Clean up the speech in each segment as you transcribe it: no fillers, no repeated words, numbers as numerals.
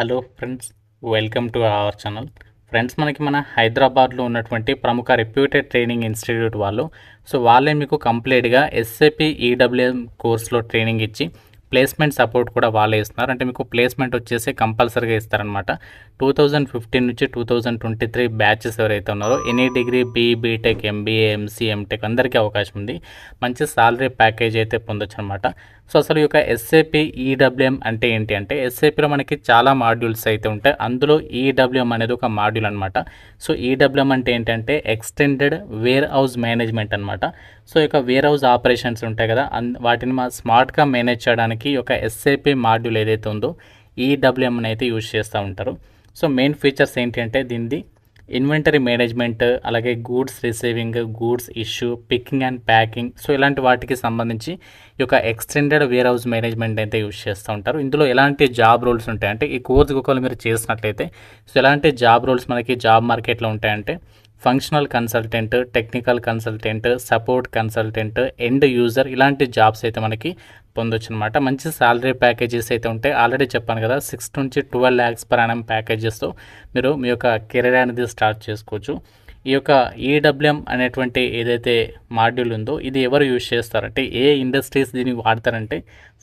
Hello friends, welcome to our channel. Friends, మన హైదరాబాద్లో ఉన్నటువంటి ప్రముఖ రెప్యూటెడ్ ట్రైనింగ్ ఇన్స్టిట్యూట్ వాళ్ళే మీకు కంప్లీట్గా ఎస్ఏపి ఈడబ్ల్యూఎం కోర్స్లో ట్రైనింగ్ ఇచ్చి ప్లేస్మెంట్ సపోర్ట్ కూడా వాళ్ళే ఇస్తున్నారు. అంటే మీకు ప్లేస్మెంట్ వచ్చేసి కంపల్సరీగా ఇస్తారనమాట. 2015 నుంచి 2023 బ్యాచెస్ ఎవరైతే ఉన్నారో any degree BTech, MBA, MC, MTech అందరికీ అవకాశం ఉంది. మంచి సాలరీ ప్యాకేజ్ అయితే పొందొచ్చు అనమాట. సో అసలు ఈ యొక్క ఎస్ఏపి ఈడబ్ల్యూఎం అంటే ఏంటి అంటే, ఎస్ఏపిలో మనకి చాలా మాడ్యూల్స్ అయితే ఉంటాయి. అందులో ఈడబ్ల్యూఎం అనేది ఒక మాడ్యూల్ అనమాట. సో ఈడబ్ల్యూఎం అంటే ఏంటంటే ఎక్స్టెండెడ్ వేర్ హౌస్ మేనేజ్మెంట్ అనమాట. సో ఈ యొక్క వేర్ హౌస్ ఆపరేషన్స్ ఉంటాయి కదా, వాటిని స్మార్ట్గా మేనేజ్ చేయడానికి ఈ యొక్క ఎస్ఏపి మాడ్యూల్ ఏదైతే ఉందో ఈడబ్ల్యూఎంని అయితే యూజ్ చేస్తూ ఉంటారు. సో మెయిన్ ఫీచర్స్ ఏంటి అంటే దీనిది ఇన్వెంటరీ మేనేజ్మెంట్, అలాగే goods receiving, goods issue, picking and packing. So ఇలాంటి వాటికి సంబంధించి ఈ యొక్క ఎక్స్టెండెడ్ వేర్ హౌస్ మేనేజ్మెంట్ అయితే యూజ్ చేస్తూ ఉంటారు. ఇందులో ఎలాంటి జాబ్ రోల్స్ ఉంటాయంటే, ఈ కోర్స్ ఒకవేళ మీరు చేసినట్లయితే సో ఎలాంటి జాబ్ రోల్స్ మనకి జాబ్ మార్కెట్లో ఉంటాయంటే, functional consultant, technical consultant, support consultant, end user, ఇలాంటి జాబ్స్ అయితే మనకి పొందొచ్చు అనమాట. మంచి సాలరీ ప్యాకేజెస్ అయితే ఉంటాయి. ఆల్రెడీ చెప్పాను కదా, 6 నుంచి 12 lakhs per annum ప్యాకేజెస్తో మీరు మీ యొక్క కెరీర్ అనేది స్టార్ట్ చేసుకోవచ్చు. ఈ యొక్క ఈడబ్ల్యూఎం అనేటువంటి ఏదైతే మాడ్యూల్ ఉందో ఇది ఎవరు యూజ్ చేస్తారంటే, ఏ ఇండస్ట్రీస్ దీన్ని వాడతారంటే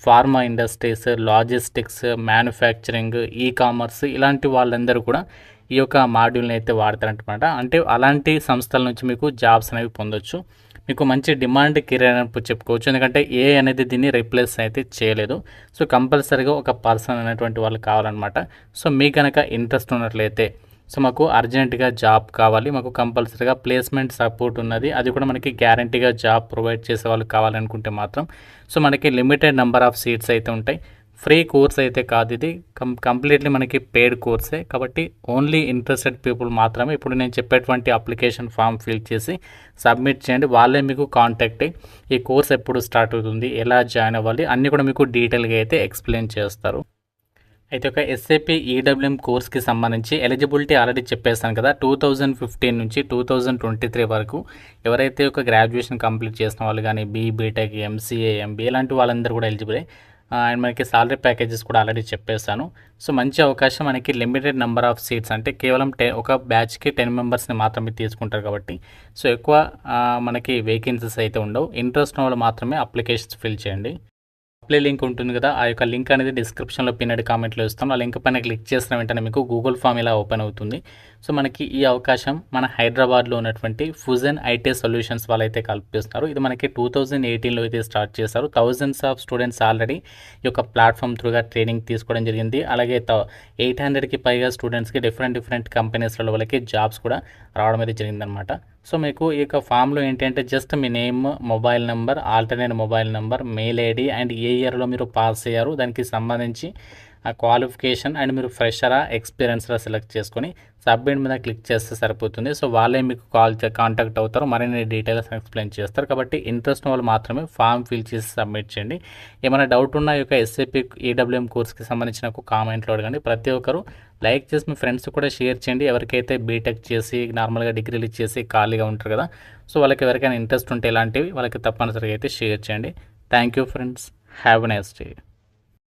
pharma industries, logistics, manufacturing, e commerce, ఇలాంటి వాళ్ళందరూ కూడా ఈ యొక్క మాడ్యూల్ని అయితే వాడతారంటమాట. అంటే అలాంటి సంస్థల నుంచి మీకు జాబ్స్ అనేవి పొందొచ్చు. మీకు మంచి డిమాండ్ కెరీర్ అని చెప్పుకోవచ్చు. ఎందుకంటే ఏ అనేది దీన్ని రీప్లేస్ అయితే చేయలేదు. సో కంపల్సరీగా ఒక పర్సన్ అనేటువంటి వాళ్ళు కావాలన్నమాట. సో మీకు కనుక ఇంట్రెస్ట్ ఉన్నట్లయితే, సో మాకు అర్జెంటుగా జాబ్ కావాలి, మాకు కంపల్సరీగా ప్లేస్మెంట్ సపోర్ట్ ఉన్నది, అది కూడా మనకి గ్యారంటీగా జాబ్ ప్రొవైడ్ చేసే వాళ్ళు కావాలనుకుంటే మాత్రం సో మనకి లిమిటెడ్ నెంబర్ ఆఫ్ సీట్స్ అయితే ఉంటాయి. ఫ్రీ కోర్స్ అయితే కాదు ఇది, కంప్లీట్లీ మనకి పెయిడ్ కోర్సే. కాబట్టి ఓన్లీ ఇంట్రెస్టెడ్ పీపుల్ మాత్రమే ఇప్పుడు నేను చెప్పేటువంటి అప్లికేషన్ ఫామ్ ఫిల్ చేసి సబ్మిట్ చేయండి. వాళ్ళే మీకు కాంటాక్ట్ అయ్యి ఈ కోర్స్ ఎప్పుడు స్టార్ట్ అవుతుంది, ఎలా జాయిన్ అవ్వాలి అన్నీ కూడా మీకు డీటెయిల్గా అయితే ఎక్స్ప్లెయిన్ చేస్తారు. అయితే ఒక ఎస్ఏపి ఈడబ్ల్యూఎం కోర్స్కి సంబంధించి ఎలిజిబిలిటీ ఆల్రెడీ చెప్పేస్తాను కదా. 2015 నుంచి 2023 వరకు ఎవరైతే ఒక గ్రాడ్యుయేషన్ కంప్లీట్ చేసిన వాళ్ళు కానీ బీటెక్, ఎంసీఏ, ఎంబీఏ ఇలాంటి వాళ్ళందరూ కూడా ఎలిజిబులే. అండ్ మనకి సాలరీ ప్యాకేజెస్ కూడా ఆల్రెడీ చెప్పేస్తాను. సో మంచి అవకాశం, మనకి లిమిటెడ్ నెంబర్ ఆఫ్ సీట్స్, అంటే కేవలం ఒక బ్యాచ్కి 10 మెంబర్స్ని మాత్రమే తీసుకుంటారు కాబట్టి సో ఎక్కువ మనకి వేకెన్సీస్ అయితే ఉండవు. ఇంట్రెస్ట్ ఉన్న వాళ్ళు మాత్రమే అప్లికేషన్స్ ఫిల్ చేయండి. అప్లై లింక్ ఉంటుంది కదా, ఆ యొక్క లింక్ అనేది డిస్క్రిప్షన్లో పిన్నెడ్ కామెంట్లో ఇస్తాం. ఆ లింక్ పైన క్లిక్ చేసిన వెంటనే మీకు గూగుల్ ఫామ్ ఇలా ఓపెన్ అవుతుంది. సో మనకి ఈ అవకాశం మన హైదరాబాద్లో ఉన్నటువంటి ఫుజన్ ఐటీ సొల్యూషన్స్ వాళ్ళైతే కల్పిస్తున్నారు. ఇది మనకి 2018లో అయితే స్టార్ట్ చేశారు. థౌజండ్స్ ఆఫ్ స్టూడెంట్స్ ఆల్రెడీ ఈ యొక్క ప్లాట్ఫామ్ త్రూగా ట్రైనింగ్ తీసుకోవడం జరిగింది. అలాగే 800కి పైగా స్టూడెంట్స్కి డిఫరెంట్ కంపెనీస్లలో వాళ్ళకి జాబ్స్ కూడా రావడం అయితే జరిగిందనమాట. సో మీకు ఈ యొక్క ఫామ్లో ఏంటంటే జస్ట్ మీ name, mobile number, alternate mobile number, mail ID and ఏ ఇయర్లో మీరు పాస్ అయ్యారు దానికి సంబంధించి ఆ క్వాలిఫికేషన్ అండ్ మీరు ఫ్రెషరా ఎక్స్పీరియన్స్గా సెలెక్ట్ చేసుకొని సబ్మిట్ మీద క్లిక్ చేస్తే సరిపోతుంది. సో వాళ్ళే మీకు కాంటాక్ట్ అవుతారు, మరిన్ని డీటెయిల్స్ ఎక్స్ప్లెయిన్ చేస్తారు. కాబట్టి ఇంట్రెస్ట్ వాళ్ళు మాత్రమే ఫామ్ ఫిల్ చేసి సబ్మిట్ చేయండి. ఏమైనా డౌట్ ఉన్న ఈ యొక్క ఎస్ఏపి ఈడబ్ల్యూఎం కోర్స్కి సంబంధించిన కామెంట్లో అడగండి. ప్రతి ఒక్కరు లైక్ చేసి మీ ఫ్రెండ్స్ కూడా షేర్ చేయండి. ఎవరికైతే బీటెక్ చేసి నార్మల్గా డిగ్రీలు చేసి ఖాళీగా ఉంటారు కదా, సో వాళ్ళకి ఎవరికైనా ఇంట్రెస్ట్ ఉంటే ఇలాంటివి వాళ్ళకి తప్పనిసరిగా అయితే షేర్ చేయండి. Thank you friends, have a nice day.